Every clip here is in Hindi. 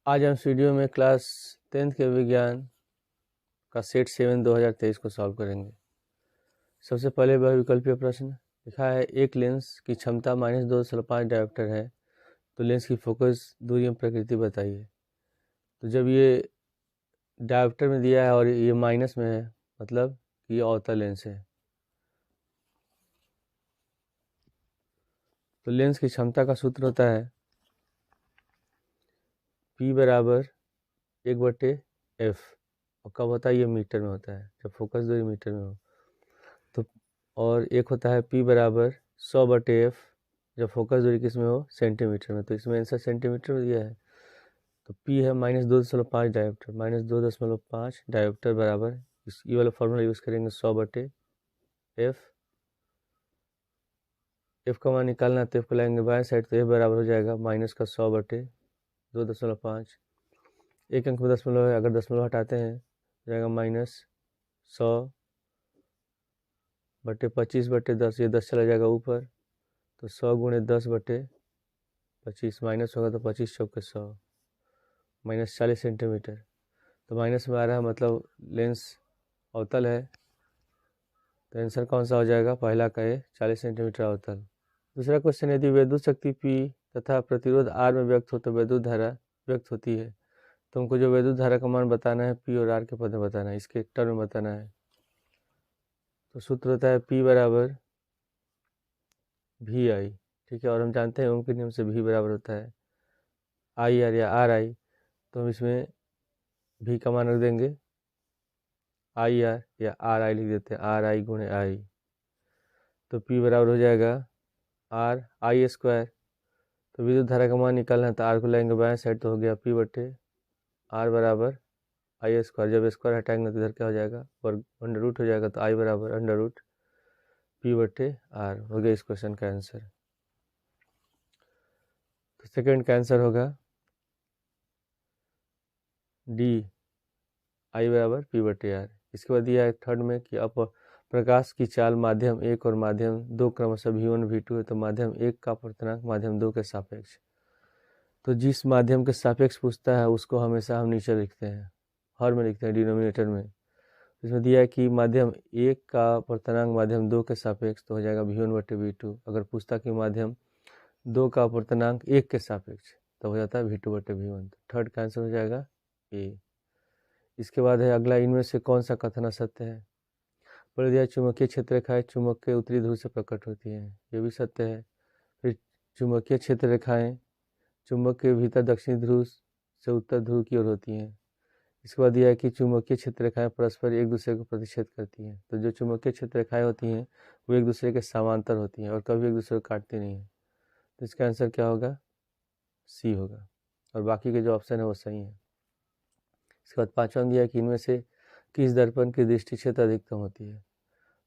आज हम इस वीडियो में क्लास 10th के विज्ञान का सेट 7 2023 को सॉल्व करेंगे। सबसे पहले बहुविकल्पीय प्रश्न लिखा है, एक लेंस की क्षमता -2.5 डायोप्टर है तो लेंस की फोकस दूरी में प्रकृति बताइए। तो जब ये डायोप्टर में दिया है और ये माइनस में है, मतलब कि ये अवतल लेंस है। तो लेंस की क्षमता का सूत्र होता है P बराबर 1/f, और कब होता है, ये मीटर में होता है, जब फोकस दूरी मीटर में हो। तो और एक होता है P बराबर 100/f, जब फोकस दूरी किस में हो, सेंटीमीटर में। तो इसमें आंसर सेंटीमीटर में दिया है। तो P है -2.5 डायोप्टर, -2.5 डायोप्टर बराबर इस ये वाला फॉर्मूला यूज़ करेंगे 100/f। f का मान निकालना है तो f को लाएंगे बाएं साइड, तो f बराबर हो जाएगा -100/2.5। एक अंक में दशमलव है, अगर दशमलव हटाते हैं तो जाएगा -100/25/10, ये 10 चला जाएगा ऊपर, तो 100 × 10/25 माइनस होगा तो 25 चौके 100, -40 सेंटीमीटर। तो माइनस में आ रहा है, मतलब लेंस अवतल है। तो आंसर कौन सा हो जाएगा, पहला का है 40 सेंटीमीटर अवतल। दूसरा क्वेश्चन, यदि विद्युत शक्ति P तथा प्रतिरोध R में व्यक्त हो तो विद्युत धारा व्यक्त होती है। तो हमको जो विद्युत धारा का मान बताना है P और R के पद में बताना है, इसके टर्म में बताना है। तो सूत्र होता है P बराबर VI, ठीक है। और हम जानते हैं ओम के नियम से V बराबर होता है IR या RI। तो हम इसमें V का मान रख देंगे IR या RI लिख देते हैं, RI × I। तो P बराबर हो जाएगा RI²। तो विद्युत धारा का मान निकालना है तो R को लाएंगे बाएं साइड, तो हो गया P/R बराबर I²। जब स्क्वायर हटाएंगे तो इधर क्या हो जाएगा, वर्ग अंडर रूट हो जाएगा, तो I बराबर √P/R हो गया इस क्वेश्चन का आंसर। तो सेकंड का आंसर होगा D, I बराबर P/R। इसके बाद दिया है थर्ड में कि अब प्रकाश की चाल माध्यम 1 और माध्यम 2 क्रमशः V1 V2 है, तो माध्यम 1 का अपर्तनांक माध्यम 2 के सापेक्ष। तो जिस माध्यम के सापेक्ष पूछता है उसको हमेशा हम नीचे लिखते हैं, हर में लिखते हैं, डिनोमिनेटर में। इसमें दिया है कि माध्यम 1 का अपर्तनांक माध्यम 2 के सापेक्ष, तो हो जाएगा V1/V2। अगर पूछता कि माध्यम 2 का अपर्तनांक 1 के सापेक्ष, तो हो जाता है V2/V1। तो थर्ड का आंसर हो जाएगा A। इसके बाद है अगला, इनमें से कौन सा कथन सत्य है। पहले दिया चुंबकीय क्षेत्र रेखाएं चुंबक के उत्तरी ध्रुव से प्रकट होती हैं, ये भी सत्य है। फिर चुंबकीय क्षेत्र रेखाएं चुंबक के भीतर दक्षिणी ध्रुव से उत्तर ध्रुव की ओर होती हैं। इसके बाद दिया है कि चुंबकीय क्षेत्र रेखाएं परस्पर एक दूसरे को प्रतिच्छेद करती हैं। तो जो चुंबकीय क्षेत्र रेखाएं होती हैं वो एक दूसरे के समांतर होती हैं और कभी एक दूसरे को काटती नहीं हैं। तो इसका आंसर क्या होगा, C होगा, और बाकी के जो ऑप्शन है वो सही है। इसके बाद पांचवा दिया है कि इनमें से किस दर्पण की दृष्टि क्षेत्र अधिकतम होती है।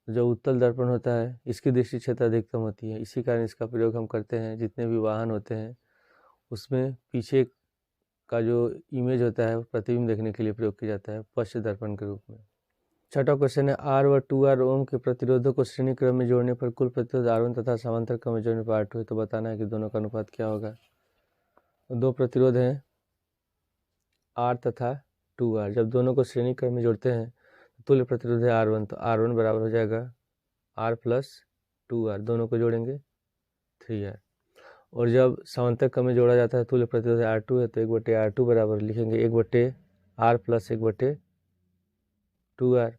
जो उत्तल दर्पण होता है इसकी दृष्टि क्षेत्र अधिकतम होती है, इसी कारण इसका प्रयोग हम करते हैं। जितने भी वाहन होते हैं उसमें पीछे का जो इमेज होता है वो प्रतिबिंब देखने के लिए प्रयोग किया जाता है पश्च दर्पण के रूप में। छठा क्वेश्चन है, R व 2R ओम के प्रतिरोधों को श्रेणी क्रम में जोड़ने पर कुल प्रतिरोध R1 तथा समांतर क्रम में जोड़ने पर R2 है। तो बताना है कि दोनों का अनुपात क्या होगा। दो प्रतिरोध हैं R तथा 2R, जब दोनों को श्रेणी क्रम में जोड़ते हैं तो तुल्य प्रतिरोध है R1, तो R1 बराबर हो जाएगा R + 2R, दोनों को जोड़ेंगे 3R। और जब समांतर क्रम में जोड़ा जाता है तुल्य प्रतिरोध R2 है, तो 1/R2 बराबर लिखेंगे 1/R + 1/2R।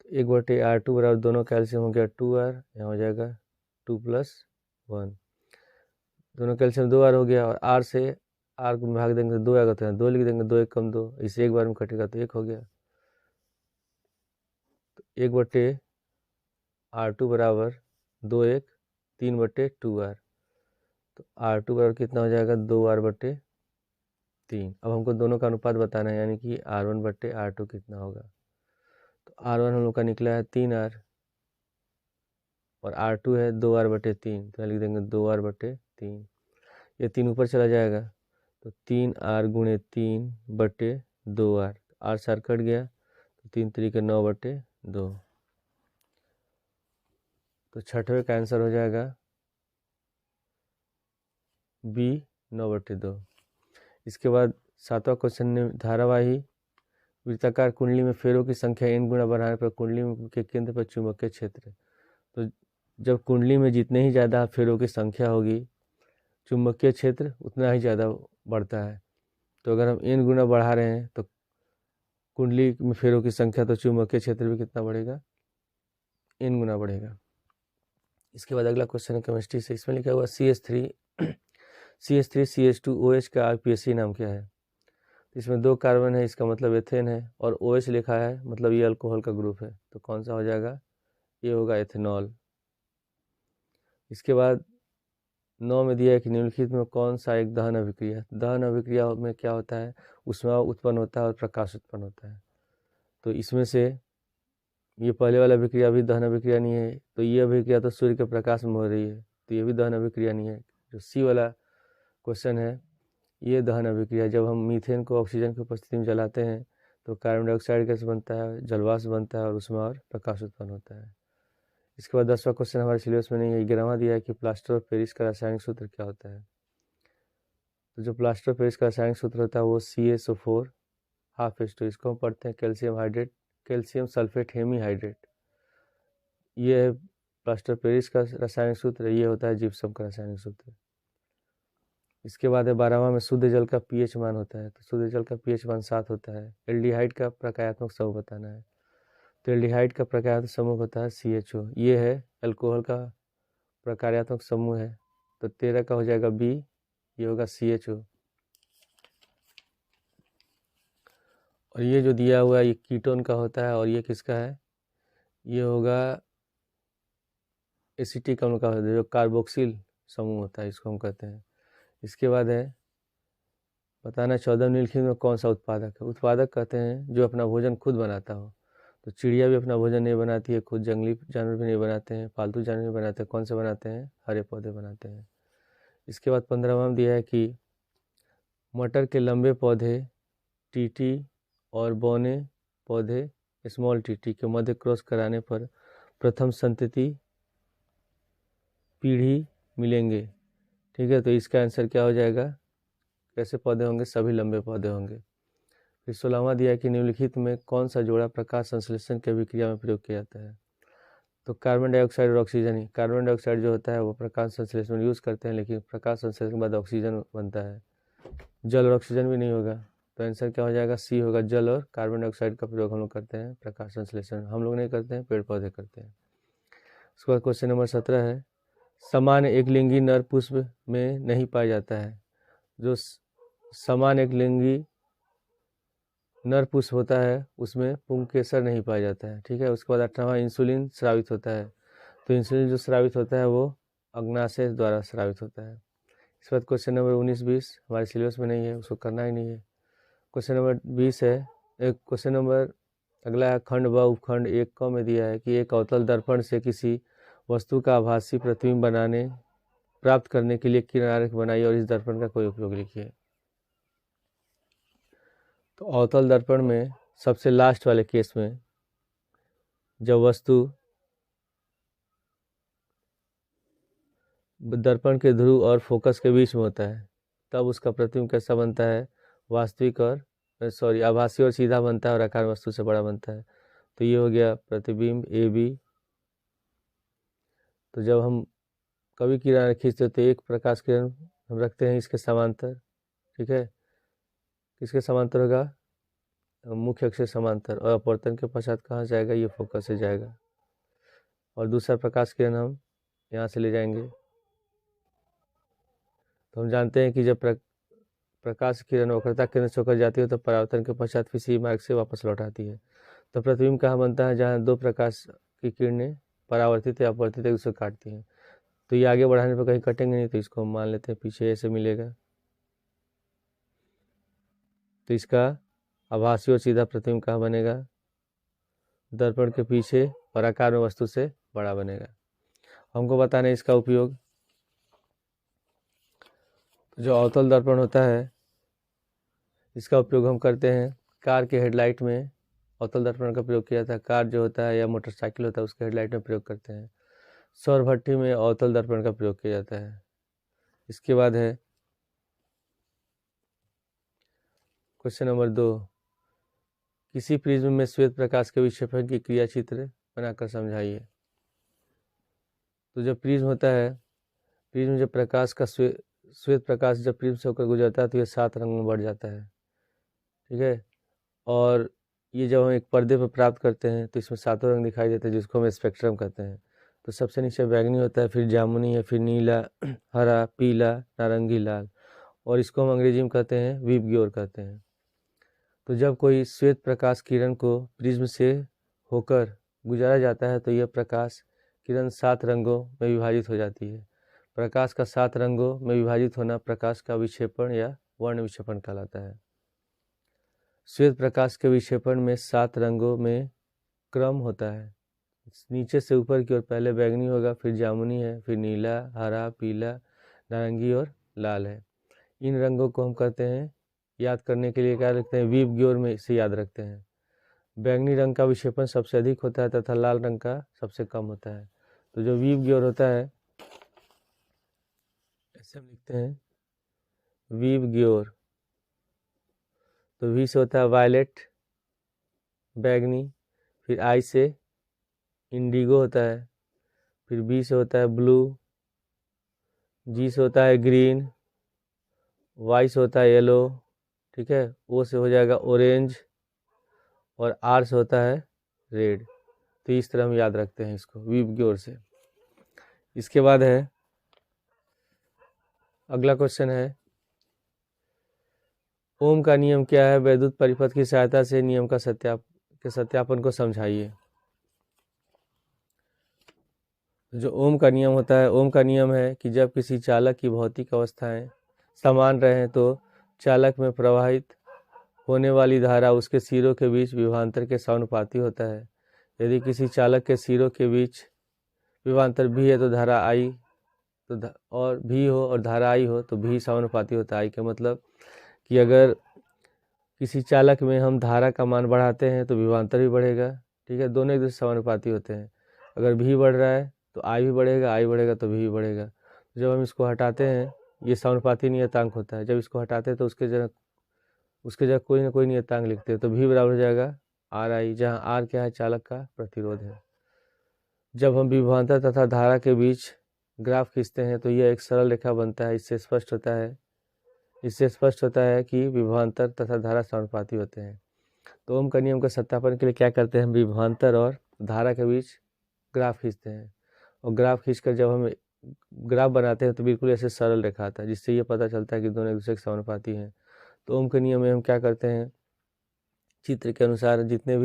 1/R2 बराबर दोनों कैल्शियम हो गया 2R, यहाँ हो जाएगा 2 + 1, दोनों कैल्शियम 2R हो गया। और R से R को भाग देंगे तो 2 आएगा, तो यहाँ 2 लिख देंगे, 2 1 कम 2, इसे एक बार में कटेगा तो 1 हो गया। तो 1/R2 बराबर 2 1 3/2R। तो R2 बराबर कितना हो जाएगा, 2R/3। अब हमको दोनों का अनुपात बताना है, यानी कि R1/R2 कितना होगा। तो R1 हम लोग का निकला है 3R और R2 है 2R/3, तो लिख देंगे 2R/3। ये 3 ऊपर चला जाएगा तो 3R × 3/2R, R से R कट गया तो 3 3 के 9/2। तो छठवें का आंसर हो जाएगा B 9/2। इसके बाद 7वां क्वेश्चन, धारावाही वृत्ताकार कुंडली में फेरों की संख्या n गुना बढ़ाने पर कुंडली के केंद्र पर चुंबकीय क्षेत्र। तो जब कुंडली में जितने ही ज़्यादा फेरों की संख्या होगी, चुंबकीय क्षेत्र उतना ही ज़्यादा बढ़ता है। तो अगर हम n गुना बढ़ा रहे हैं तो कुंडली में फेरों की संख्या, तो चुंबकीय क्षेत्र भी कितना बढ़ेगा, n गुना बढ़ेगा। इसके बाद अगला क्वेश्चन है केमिस्ट्री से। इसमें लिखा हुआ CH3CH2OH का आईपीएसी नाम क्या है? इसमें 2 कार्बन है, इसका मतलब एथेन है, और OH लिखा है, मतलब ये अल्कोहल का ग्रुप है। तो कौन सा हो जाएगा, ये होगा एथेनॉल। इसके बाद 9 में दिया है कि निम्नलिखित में कौन सा एक दहन अभिक्रिया। दहन अभिक्रिया में क्या होता है, ऊष्मा उत्पन्न होता है और प्रकाश उत्पन्न होता है। तो इसमें से ये पहले वाला अभिक्रिया भी दहन अभिक्रिया नहीं है, तो ये अभिक्रिया तो सूर्य के प्रकाश में हो रही है, तो ये भी दहन अभिक्रिया नहीं है। जो सी वाला क्वेश्चन है, ये दहन अभिक्रिया। जब हम मीथेन को ऑक्सीजन की उपस्थिति में जलाते हैं तो कार्बन डाइऑक्साइड गैस बनता है, जलवाष्प बनता है और उसमें और प्रकाश उत्पन्न होता है। इसके बाद 10वां क्वेश्चन हमारे सिलेबस में नहीं है। 11वां दिया है कि प्लास्टर ऑफ पेरिस का रासायनिक सूत्र क्या होता है। तो जो प्लास्टर ऑफ पेरिस का रासायनिक सूत्र होता है वो CaSO4 ½ इसको हम पढ़ते हैं calcium hydrate, calcium sulphate hemihydrate. ये है प्लास्टर ऑफ पेरिस का रासायनिक सूत्र, ये होता है जिप्सम का रासायनिक सूत्र। इसके बाद है 12वां में शुद्ध जल का pH मान होता है। तो शुद्ध जल का pH मान 7 होता है। एल्डिहाइड का प्रकार्यात्मक समूह बताना है। तो एल्डिहाइड का प्रकार्यात्मक समूह होता है CHO। ये है अल्कोहल का प्रकार्यात्मक समूह है। तो 13 का हो जाएगा B, ये होगा CHO। और ये जो दिया हुआ है ये कीटोन का होता है, और ये किसका है, ये होगा एसिटिक अम्ल का होता है, जो कार्बोक्सिल समूह होता है, इसको हम कहते हैं। इसके बाद है बताना 14 निम्नलिखित में कौन सा उत्पादक है। उत्पादक कहते हैं जो अपना भोजन खुद बनाता हो। तो चिड़िया भी अपना भोजन नहीं बनाती है खुद, जंगली जानवर भी नहीं बनाते हैं, पालतू जानवर भी बनाते हैं। कौन से बनाते हैं, हरे पौधे बनाते हैं। इसके बाद 15वां में दिया है कि मटर के लंबे पौधे टीटी और बौने पौधे स्मॉल टीटी के मध्य क्रॉस कराने पर प्रथम संतति पीढ़ी मिलेंगे। ठीक है, तो इसका आंसर क्या हो जाएगा, कैसे पौधे होंगे, सभी लंबे पौधे होंगे। फिर 16वां दिया है कि निम्नलिखित में कौन सा जोड़ा प्रकाश संश्लेषण की अभिक्रिया में प्रयोग किया जाता है। तो कार्बन डाइऑक्साइड और ऑक्सीजन ही। कार्बन डाइऑक्साइड जो होता है वो प्रकाश संश्लेषण में यूज़ करते हैं, लेकिन प्रकाश संश्लेषण के बाद ऑक्सीजन बनता है, जल और ऑक्सीजन भी नहीं होगा। तो आंसर क्या हो जाएगा, सी होगा। जल और कार्बन डाइऑक्साइड का प्रयोग हम लोग करते हैं प्रकाश संश्लेषण, हम लोग नहीं करते हैं, पेड़ पौधे करते हैं। उसके बाद क्वेश्चन नंबर 17 है, समान एक लिंगी नर पुष्प में नहीं पाया जाता है। जो समान एक लिंगी नर पुष्प होता है उसमें पुंकेसर नहीं पाया जाता है। ठीक है, उसके बाद 18वां इंसुलिन स्रावित होता है। तो इंसुलिन जो स्रावित होता है वो अग्नाशय द्वारा स्रावित होता है। इसके बाद क्वेश्चन नंबर 19-20 हमारे सिलेबस में नहीं है, उसको करना ही नहीं है। क्वेश्चन नंबर 20 है, एक क्वेश्चन नंबर अगला है, खंड व उपखंड 1 क में दिया है कि एक अवतल दर्पण से किसी वस्तु का आभासी प्रतिबिंब बनाने प्राप्त करने के लिए किरण बनाइए और इस दर्पण का कोई उपयोग लिखिए। तो अवतल दर्पण में सबसे लास्ट वाले केस में जब वस्तु दर्पण के ध्रुव और फोकस के बीच में होता है तब उसका प्रतिबिंब कैसा बनता है, वास्तविक और आभासी और सीधा बनता है और आकार वस्तु से बड़ा बनता है। तो ये हो गया प्रतिबिंब AB। तो जब हम कभी किरण खींचते तो एक प्रकाश किरण हम रखते हैं इसके समांतर। ठीक है, किसके समांतर होगा, मुख्य अक्ष से समांतर, और अपवर्तन के पश्चात कहाँ जाएगा, ये फोकस से जाएगा। और दूसरा प्रकाश किरण हम यहाँ से ले जाएंगे। तो हम जानते हैं कि जब प्रकाश किरण वक्रता केंद्र से होकर जाती है तो परावर्तन के पश्चात फिर इसी मार्ग से वापस लौट आती है। तो प्रतिबिंब कहाँ बनता है, जहाँ दो प्रकाश की किरणें परावर्तित या अपवर्तित एक दूसरे काटती हैं। तो ये आगे बढ़ाने पर कहीं कटेंगे नहीं, तो इसको हम मान लेते हैं पीछे ऐसे मिलेगा। तो इसका आभासी और सीधा प्रतिबिंब कहाँ बनेगा, दर्पण के पीछे, और आकार में वस्तु से बड़ा बनेगा। हमको बताना है इसका उपयोग। जो अवतल दर्पण होता है इसका उपयोग हम करते हैं कार के हेडलाइट में, अवतल दर्पण का प्रयोग किया था। कार जो होता है या मोटरसाइकिल होता है उसके हेडलाइट में प्रयोग करते हैं। सौर भट्टी में अवतल दर्पण का प्रयोग किया जाता है। इसके बाद है क्वेश्चन नंबर 2, किसी प्रिज्म में श्वेत प्रकाश के विक्षेपण की क्रिया चित्र बनाकर समझाइए। तो जब प्रिज्म होता है, प्रिज्म जब प्रकाश का श्वेत प्रकाश जब प्रिज्म से होकर गुजरता है तो ये 7 रंग में बढ़ जाता है, ठीक है। और ये जब हम एक पर्दे पर प्राप्त करते हैं तो इसमें 7 रंग दिखाई देते हैं, जिसको हम स्पेक्ट्रम कहते हैं। तो सबसे नीचे बैगनी होता है, फिर जामुनी है, फिर नीला, हरा, पीला, नारंगी, लाल, और इसको हम अंग्रेजी में कहते हैं विबग्योर कहते हैं। तो जब कोई श्वेत प्रकाश किरण को प्रिज्म से होकर गुजारा जाता है तो यह प्रकाश किरण 7 रंगों में विभाजित हो जाती है। प्रकाश का 7 रंगों में विभाजित होना प्रकाश का विक्षेपण या वर्ण विक्षेपण कहलाता है। श्वेत प्रकाश के विक्षेपण में 7 रंगों में क्रम होता है। नीचे से ऊपर की ओर पहले बैगनी होगा, फिर जामुनी है, फिर नीला, हरा, पीला, नारंगी और लाल है। इन रंगों को हम कहते हैं, याद करने के लिए क्या लिखते हैं, विबग्योर में इसे याद रखते हैं। बैगनी रंग का विक्षेपण सबसे अधिक होता है तथा लाल रंग का सबसे कम होता है। तो जो विबग्योर होता है, ऐसे हम लिखते हैं विबग्योर। तो वी से होता है वायलेट, बैगनी, फिर आई से इंडिगो होता है, फिर बी से होता है ब्लू, जी से होता है ग्रीन, वाई से होता है येलो, ठीक है, ओ से हो जाएगा ऑरेंज, और आर से होता है रेड। तो इस तरह हम याद रखते हैं इसको विबग्योर से। इसके बाद है अगला क्वेश्चन है, ओम का नियम क्या है, वैद्युत परिपथ की सहायता से नियम का सत्यापन को समझाइए। जो ओम का नियम होता है, ओम का नियम है कि जब किसी चालक की भौतिक अवस्थाएं समान रहें तो चालक में प्रवाहित होने वाली धारा उसके सिरों के बीच विभवांतर के समानुपाती होता है। यदि किसी चालक के सिरों के बीच विभवांतर भी है तो धारा आई और भी हो और धारा आई हो तो भी समानुपाती होता है। आई का मतलब कि अगर किसी चालक में हम धारा का मान बढ़ाते हैं तो विभवांतर भी बढ़ेगा, ठीक है, दोनों एक दूसरे समानुपाती होते हैं। अगर भी बढ़ रहा है तो आई भी बढ़ेगा, आई बढ़ेगा तो भी बढ़ेगा। जब हम इसको हटाते हैं, ये समानुपाती नियतांक होता है, जब इसको हटाते हैं तो उसके जगह कोई ना कोई नियतांक लिखते हैं। तो भी बराबर हो जाएगा आर आई, जहाँ आर क्या है, चालक का प्रतिरोध है। जब हम विभवांतर तथा धारा के बीच ग्राफ खींचते हैं तो यह एक सरल रेखा बनता है। इससे स्पष्ट होता है कि विभवांतर तथा धारा समानुपाती होते हैं। तो ओम का नियम का सत्यापन के लिए क्या करते हैं, हम विभवांतर और धारा के बीच ग्राफ खींचते हैं, और ग्राफ खींचकर जब हम ग्राफ बनाते हैं तो बिल्कुल ऐसे सरल रेखा आता है, जिससे ये पता चलता है कि दोनों एक दूसरे के समानुपाती हैं। तो ओम के नियम में हम क्या करते हैं, चित्र के अनुसार जितने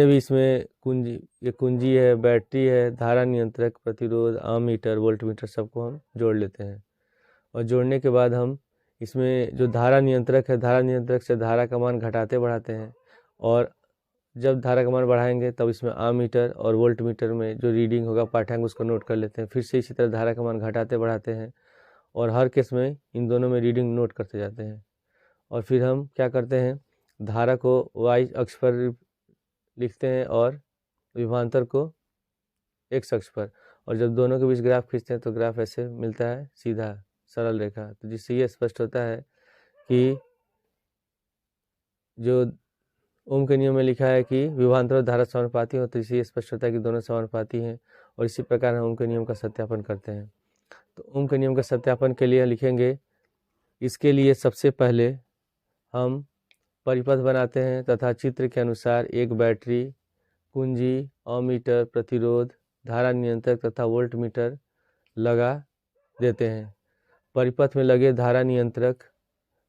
भी इसमें कुंजी है, बैटरी है, धारा नियंत्रक, प्रतिरोध, आममीटर, वोल्टमीटर, सबको हम जोड़ लेते हैं। और जोड़ने के बाद हम इसमें जो धारा नियंत्रक है, धारा नियंत्रक से धारा का मान घटाते बढ़ाते हैं, और जब धारा का मान बढ़ाएंगे तब इसमें आममीटर और वोल्टमीटर में जो रीडिंग होगा पाठ्यांक उसको नोट कर लेते हैं। फिर से इसी तरह धारा का मान घटाते बढ़ाते हैं, और हर केस में इन दोनों में रीडिंग नोट करते जाते हैं। और फिर हम क्या करते हैं, धारा को वाई अक्ष पर लिखते हैं और विभवांतर को एक्स अक्ष पर, और जब दोनों के बीच ग्राफ खींचते हैं तो ग्राफ ऐसे मिलता है, सीधा सरल रेखा। तो जिससे ये स्पष्ट होता है कि जो ओम के नियम में लिखा है कि विभवांतर और धारा समानुपाती हो, तो इससे स्पष्ट होता है कि दोनों समानुपाती हैं, और इसी प्रकार हम ओम के नियम का सत्यापन करते हैं। तो ओम के नियम का सत्यापन के लिए लिखेंगे, इसके लिए सबसे पहले हम परिपथ बनाते हैं तथा चित्र के अनुसार एक बैटरी, कुंजी, अमीटर, प्रतिरोध, धारा नियंत्रक तथा वोल्टमीटर लगा देते हैं। परिपथ में लगे धारा नियंत्रक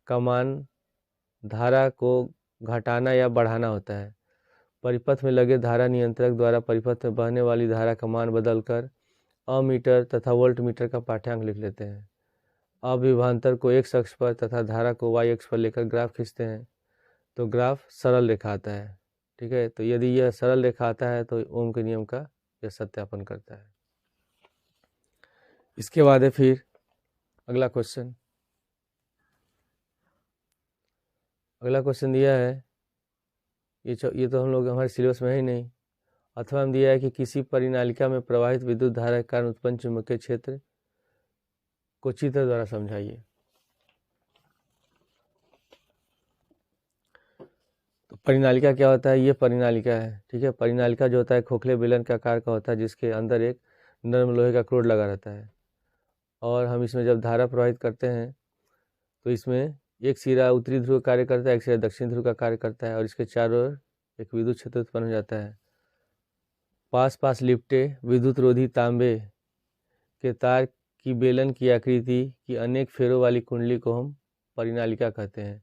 का मान धारा को घटाना या बढ़ाना होता है। परिपथ में लगे धारा नियंत्रक द्वारा परिपथ में बहने वाली धारा का मान बदलकर अमीटर तथा वोल्टमीटर का पाठ्यांक लिख लेते हैं। अब विभवांतर को एक्स अक्ष पर तथा धारा को वाई अक्ष पर लेकर ग्राफ खींचते हैं तो ग्राफ सरल रेखा आता है, ठीक है। तो यदि यह सरल रेखा आता है तो ओम के नियम का यह सत्यापन करता है। इसके बाद है फिर अगला क्वेश्चन दिया है, ये तो हम लोग हमारे सिलेबस में है ही नहीं। अथवा हम दिया है कि किसी परिनालिका में प्रवाहित विद्युत धारा के कारण उत्पन्न चुंबकीय क्षेत्र को चित्र द्वारा समझाइए। परिनालिका क्या होता है? ये परिनालिका है, ठीक है। परिनालिका जो होता है खोखले बेलन के आकार का होता है, जिसके अंदर एक नरम लोहे का क्रोड लगा रहता है, और हम इसमें जब धारा प्रवाहित करते हैं तो इसमें एक सिरा उत्तरी ध्रुव का कार्य करता है, एक सिरा दक्षिण ध्रुव का कार्य करता है, और इसके चारों ओर एक विद्युत क्षेत्र उत्पन्न हो जाता है। पास पास लिपटे विद्युत रोधी तांबे के तार की बेलन की आकृति की अनेक फेरों वाली कुंडली को हम परिनालिका कहते हैं।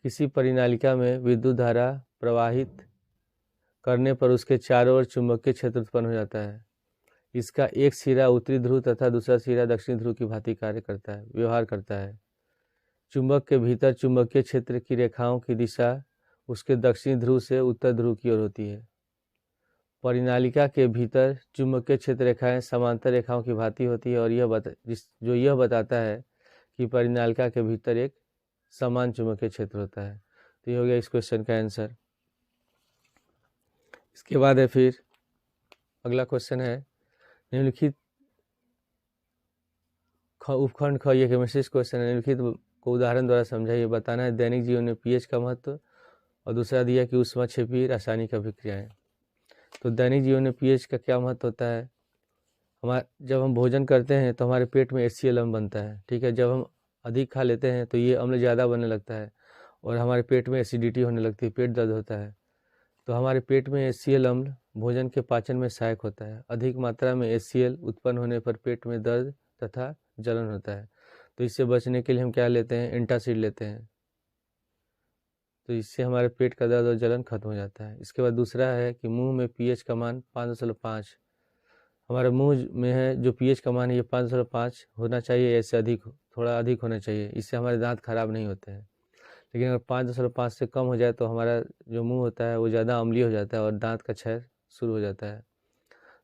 किसी परिनालिका में विद्युत धारा प्रवाहित करने पर उसके चारों ओर चुंबकीय क्षेत्र उत्पन्न हो जाता है। इसका एक सिरा उत्तरी ध्रुव तथा दूसरा सिरा दक्षिणी ध्रुव की भांति कार्य करता है, व्यवहार करता है। चुंबक के भीतर चुंबकीय क्षेत्र की रेखाओं की दिशा उसके दक्षिणी ध्रुव से उत्तर ध्रुव की ओर होती है। परिनालिका के भीतर चुंबकीय क्षेत्र रेखाएं समांतर रेखाओं की भांति होती है, और यह बताता है कि परिनालिका के भीतर एक समान चुंबकीय क्षेत्र होता है। तो ये हो गया इस क्वेश्चन का आंसर। इसके बाद है फिर अगला क्वेश्चन है, निम्नलिखित उपखंड ख, ये केमिस्ट्री क्वेश्चन है। निम्नलिखित को उदाहरण द्वारा समझाइए। बताना है दैनिक जीवन में पीएच का महत्व, और दूसरा दिया कि ऊष्माक्षेपी रासायनिक अभिक्रियाएं। तो दैनिक जीवन में पीएच का क्या महत्व होता है? जब हम भोजन करते हैं तो हमारे पेट में HCl अम्ल बनता है, ठीक है। जब हम अधिक खा लेते हैं तो ये अम्ल ज़्यादा बनने लगता है, और हमारे पेट में एसिडिटी होने लगती है, पेट दर्द होता है। तो हमारे पेट में HCl अम्ल भोजन के पाचन में सहायक होता है। अधिक मात्रा में HCl उत्पन्न होने पर पेट में दर्द तथा जलन होता है। तो इससे बचने के लिए हम क्या लेते हैं? एंटासिड लेते हैं। तो इससे हमारे पेट का दर्द और जलन खत्म हो जाता है। इसके बाद दूसरा है कि मुंह में पीएच का मान 5.5, हमारे मुंह में है जो पीएच का मान है ये 5.5 होना चाहिए, ऐसे थोड़ा अधिक होना चाहिए। इससे हमारे दांत खराब नहीं होते हैं। लेकिन अगर 5.5 से कम हो जाए तो हमारा जो मुंह होता है वो ज़्यादा अम्लीय हो जाता है और दांत का क्षय शुरू हो जाता है।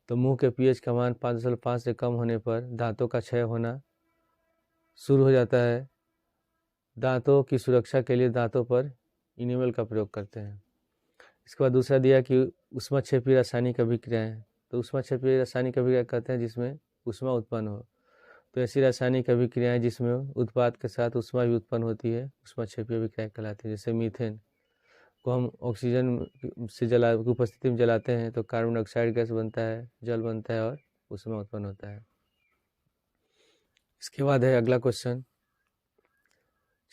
तो मुंह के पीएच का मान 5.5 से कम होने पर दांतों का क्षय होना शुरू हो जाता है। दांतों की सुरक्षा के लिए दांतों पर इनेमल का प्रयोग करते हैं। इसके बाद दूसरा दिया कि ऊष्माक्षेपी रासायनिक अभिक्रियाएं। तो ऊष्माक्षेपी रासायनिक अभिक्रिया कहते हैं जिसमें ऊष्मा उत्पन्न हो। तो ऐसी रासायनिक अभिक्रियाएं जिसमें उत्पाद के साथ ऊष्मा भी उत्पन्न होती है ऊष्माक्षेपी अभिक्रिया कहलाती है। जैसे मीथेन को हम ऑक्सीजन से की उपस्थिति में जलाते हैं तो कार्बन डाइऑक्साइड गैस बनता है, जल बनता है और ऊष्मा उत्पन्न होता है। इसके बाद है अगला क्वेश्चन,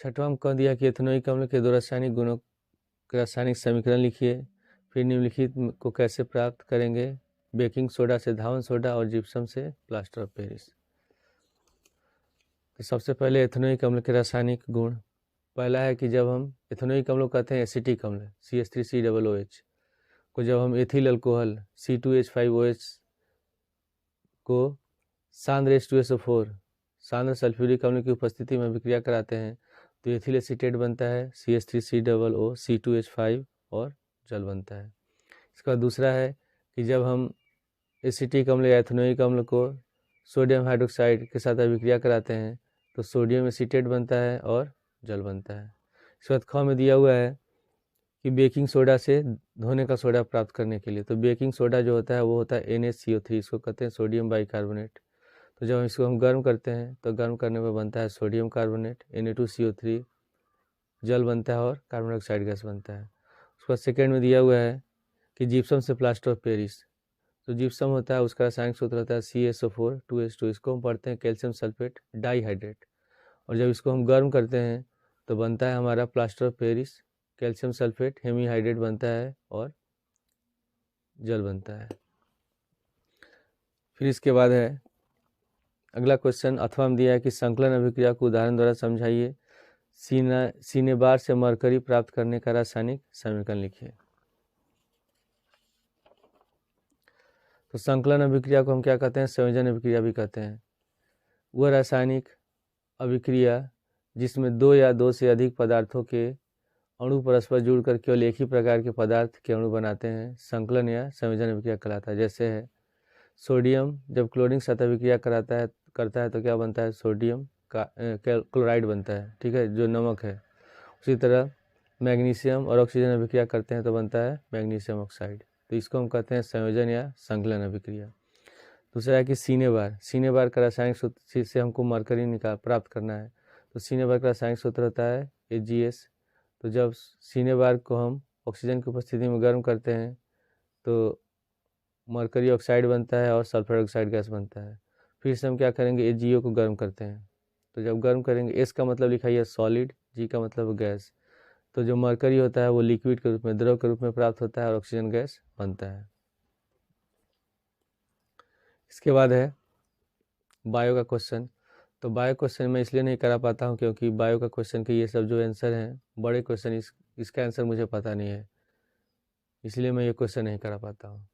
छठवां में कह दिया कि एथेनोइक अम्ल के दो रासायनिक गुणों के रासायनिक समीकरण लिखिए। फिर निम्नलिखित को कैसे प्राप्त करेंगे? बेकिंग सोडा से धावन सोडा और जिप्सम से प्लास्टर ऑफ पेरिस। तो सबसे पहले एथेनोइक अम्ल के रासायनिक गुण, पहला है कि जब हम एथेनोइक अम्ल कहते हैं एसिटिक अम्ल CH3COOH को जब हम एथिल अल्कोहल C2H5OH को सांद्र H2SO4 सांद्र सल्फ्यूरिक अम्ल की उपस्थिति में अभिक्रिया कराते हैं तो एथिल एसीटेट बनता है CH3COO C2H5 और जल बनता है। इसका दूसरा है कि जब हम एसिटिक अम्ल या एथेनोइक अम्ल को सोडियम हाइड्रोक्साइड के साथ अभिक्रिया कराते हैं तो सोडियम एसीटेट बनता है और जल बनता है। इसके बाद ख में दिया हुआ है कि बेकिंग सोडा से धोने का सोडा प्राप्त करने के लिए, तो बेकिंग सोडा जो होता है वो होता है NaCO3, इसको कहते हैं सोडियम बाइकार्बोनेट। तो जब इसको हम गर्म करते हैं तो गर्म करने पर बनता है सोडियम कार्बोनेट Na2CO3, जल बनता है और कार्बन डाइऑक्साइड गैस बनता है। उसके बाद सेकेंड में दिया हुआ है कि जिप्सम से प्लास्टर ऑफ पेरिस। तो जिप्सम होता है उसका रासायनिक सूत्र होता है CaSO4 2H2, इसको हम पढ़ते हैं कैल्शियम सल्फेट डाइहाइड्रेट, और जब इसको हम गर्म करते हैं तो बनता है हमारा plaster of Paris, calcium sulphate hemihydrate बनता है और जल बनता है। फिर इसके बाद है अगला क्वेश्चन, अथवा में दिया है कि संकलन अभिक्रिया को उदाहरण द्वारा समझाइए। सिनेबार से मरकरी प्राप्त करने का रासायनिक समीकरण लिखिए। तो संकलन अभिक्रिया को हम क्या कहते हैं? संयोजन अभिक्रिया भी कहते हैं। वह रासायनिक अभिक्रिया जिसमें दो या दो से अधिक पदार्थों के अणु परस्पर जुड़कर केवल एक ही प्रकार के पदार्थ के अणु बनाते हैं, संकलन या संयोजन अभिक्रिया कहलाता है। जैसे है सोडियम जब क्लोरीन के साथ अभिक्रिया करता है तो क्या बनता है? सोडियम का क्लोराइड बनता है, ठीक है, जो नमक है। उसी तरह मैग्नीशियम और ऑक्सीजन अभिक्रिया करते हैं तो बनता है मैग्नीशियम ऑक्साइड। तो इसको हम कहते हैं संयोजन या संकलन अभिक्रिया। दूसरा है कि सीनेबार का रासायनिक सूत्र से हमको मरकरी प्राप्त करना है, तो सीनेबार का रासायनिक सूत्र होता है AgS। तो जब सीनेबार को हम ऑक्सीजन की उपस्थिति में गर्म करते हैं तो मरकरी ऑक्साइड बनता है और सल्फर ऑक्साइड गैस बनता है। फिर से हम क्या करेंगे, HgO को गर्म करते हैं। तो जब गर्म करेंगे, S का मतलब लिखा है सॉलिड, G का मतलब गैस। तो जो मरकरी होता है वो लिक्विड के रूप में, द्रव के रूप में प्राप्त होता है और ऑक्सीजन गैस बनता है। इसके बाद है बायो का क्वेश्चन। तो बायो क्वेश्चन मैं इसलिए नहीं करा पाता हूँ क्योंकि बायो का क्वेश्चन के ये सब जो आंसर हैं बड़े क्वेश्चन, इसका आंसर मुझे पता नहीं है, इसलिए मैं ये क्वेश्चन नहीं करा पाता हूँ।